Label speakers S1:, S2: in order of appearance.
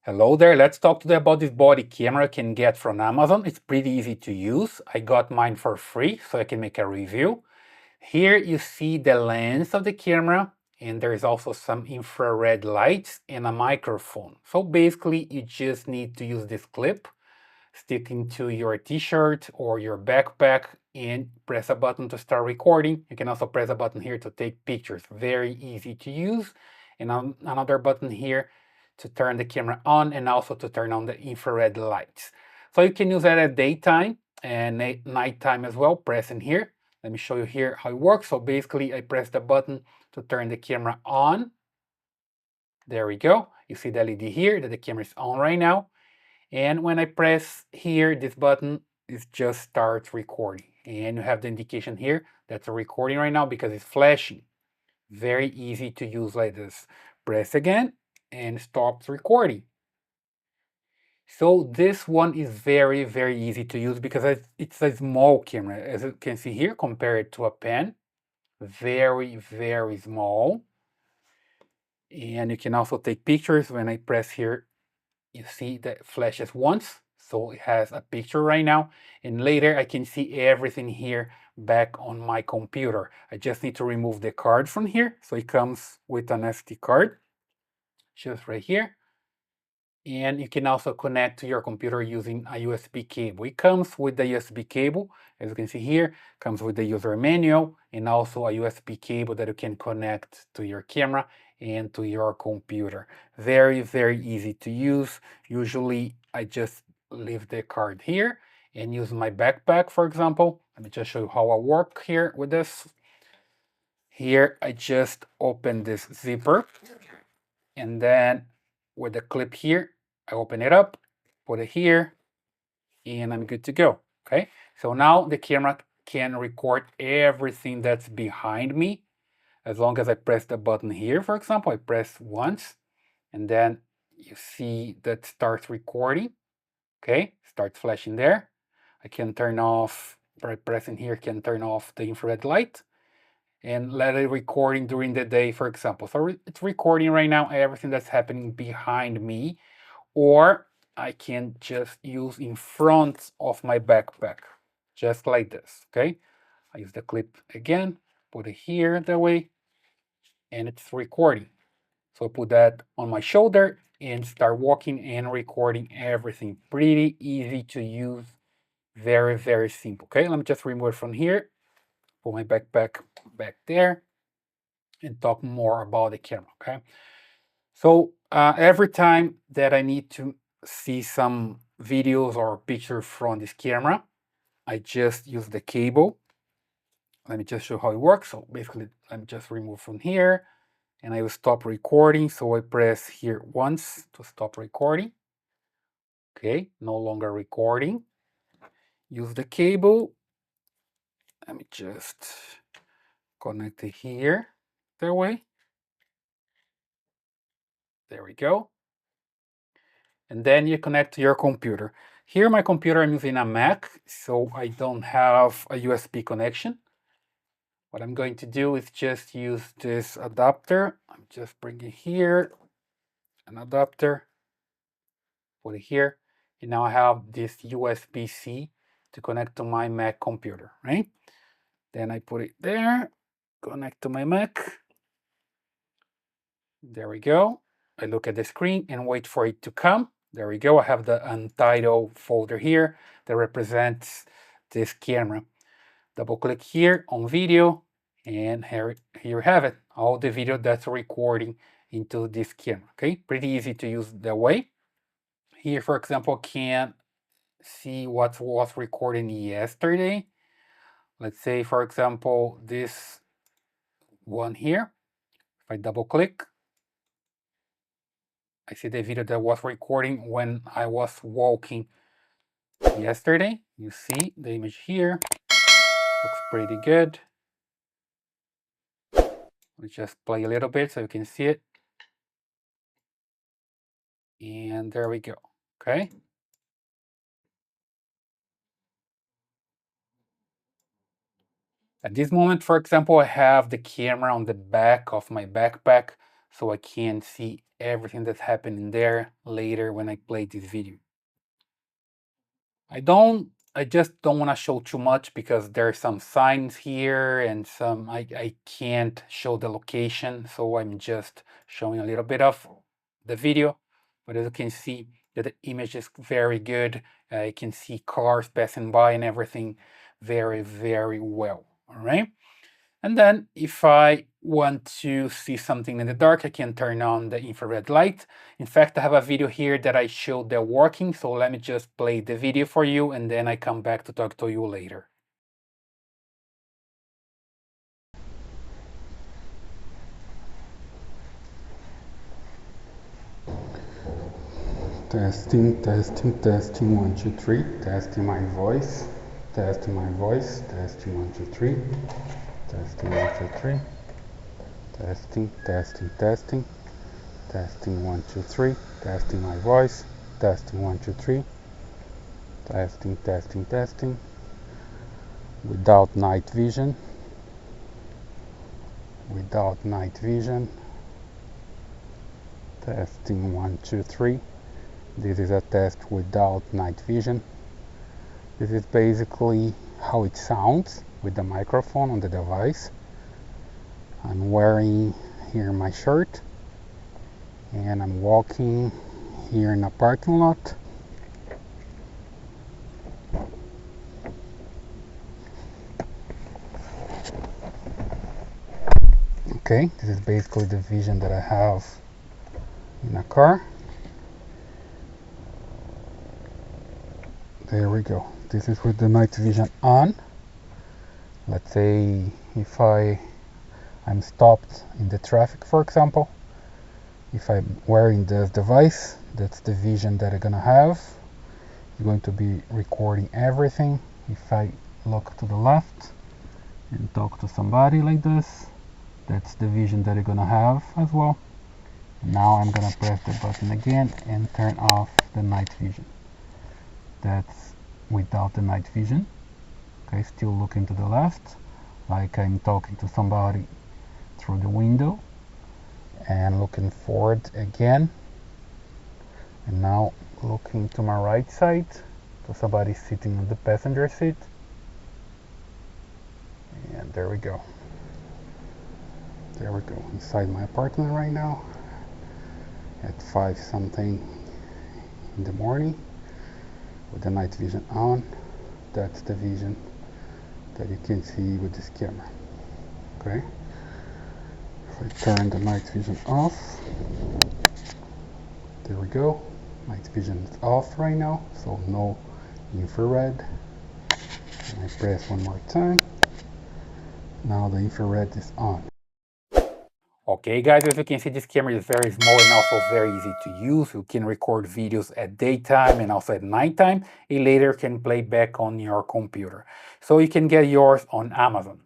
S1: Hello there, let's talk today about this body camera you can get from Amazon. It's pretty easy to use. I got mine for free, so I can make a review. Here you see the lens of the camera, and there's also some infrared lights and a microphone. So basically, you just need to use this clip, stick into your t-shirt or your backpack, and press a button to start recording. You can also press a button here to take pictures. Very easy to use. And another button here to turn the camera on and also to turn on the infrared lights. So you can use that at daytime and nighttime as well, pressing here. Let me show you here how it works. So basically I press the button to turn the camera on. There we go. You see the LED here that the camera is on right now. And when I press here, this button, it just starts recording. And you have the indication here that's a recording right now because it's flashing. Very easy to use like this. Press again and stops recording. So this one is very, very easy to use because it's a small camera. As you can see here, compared to a pen, very, very small. And you can also take pictures. When I press here, you see that it flashes once. So it has a picture right now. And later I can see everything here back on my computer. I just need to remove the card from here. So it comes with an SD card, just right here. And you can also connect to your computer using a USB cable. It comes with the USB cable, as you can see here, comes with the user manual and also a USB cable that you can connect to your camera and to your computer. Very, very easy to use. Usually I just leave the card here and use my backpack, for example. Let me just show you how I work here with this. Here I just open this zipper and then with the clip here, I open it up, put it here, and I'm good to go. Okay, so now the camera can record everything that's behind me as long as I press the button here. For example, I press once and then you see that starts recording. Okay, starts flashing there. I can turn off, by pressing here, can turn off the infrared light and let it recording during the day, for example. So it's recording right now everything that's happening behind me, or I can just use in front of my backpack, just like this, okay? I use the clip again, put it here that way, and it's recording. So I put that on my shoulder and start walking and recording everything. Pretty easy to use, very, very simple, okay? Let me just remove it from here, put my backpack back there, and talk more about the camera, okay? So every time that I need to see some videos or pictures from this camera, I just use the cable. Let me just show how it works. So basically, let me just remove from here and I will stop recording. So I press here once to stop recording. Okay, no longer recording. Use the cable. Let me just connect it here that way. There we go. And then you connect to your computer. Here, my computer, I'm using a Mac, so I don't have a USB connection. What I'm going to do is just use this adapter. I'm just bringing here an adapter, put it here, and now I have this USB-C to connect to my Mac computer, right? Then I put it there, connect to my Mac. There we go. I look at the screen and wait for it to come. There we go. I have the untitled folder here that represents this camera. Double click here on video, and here you have it. All the video that's recording into this camera. Okay, pretty easy to use that way. Here, for example, can see what was recording yesterday. Let's say, for example, this one here. If I double click, I see the video that was recording when I was walking yesterday. You see the image here. Looks pretty good. Let's just play a little bit so you can see it. And there we go. Okay. At this moment, for example, I have the camera on the back of my backpack. so I can see everything that's happening there later when I play this video. I just don't want to show too much because there are some signs here and I can't show the location, so I'm just showing a little bit of the video. But as you can see, the image is very good. I can see cars passing by and everything very, very well. All right. And then if I want to see something in the dark, I can turn on the infrared light. In fact, I have a video here that I showed that working, so let me just play the video for you and then I come back to talk to you later.
S2: Testing, testing, testing, 1, 2, 3, testing my voice, testing my voice, testing, 1, 2, 3, testing, 1, 2, 3, testing, testing, testing, testing, 1, 2, 3, testing my voice, testing, 1, 2, 3, testing, testing, testing, without night vision, without night vision, testing, 1, 2, 3. This is a test without night vision. This is basically how it sounds with the microphone on the device. I'm wearing here my shirt and I'm walking here in a parking lot. Okay, this is basically the vision that I have in a car. There we go. This is with the night vision on. Let's say if I'm stopped in the traffic, for example, if I'm wearing this device, that's the vision that I'm gonna have. It's going to be recording everything. If I look to the left and talk to somebody like this, that's the vision that you're gonna have as well. Now I'm gonna press the button again and turn off the night vision. That's without the night vision. Okay, still looking to the left, like I'm talking to somebody through the window, and looking forward again. And now looking to my right side, to somebody sitting on the passenger seat. And there we go. There we go, inside my apartment right now at 5 something in the morning with the night vision on. That's the vision that you can see with this camera. Okay, if I turn the night vision off, there we go, night vision is off right now, so no infrared. And I press one more time, now the infrared is on.
S1: Okay guys, as you can see, this camera is very small and also very easy to use. You can record videos at daytime and also at nighttime. It later can play back on your computer. So you can get yours on Amazon.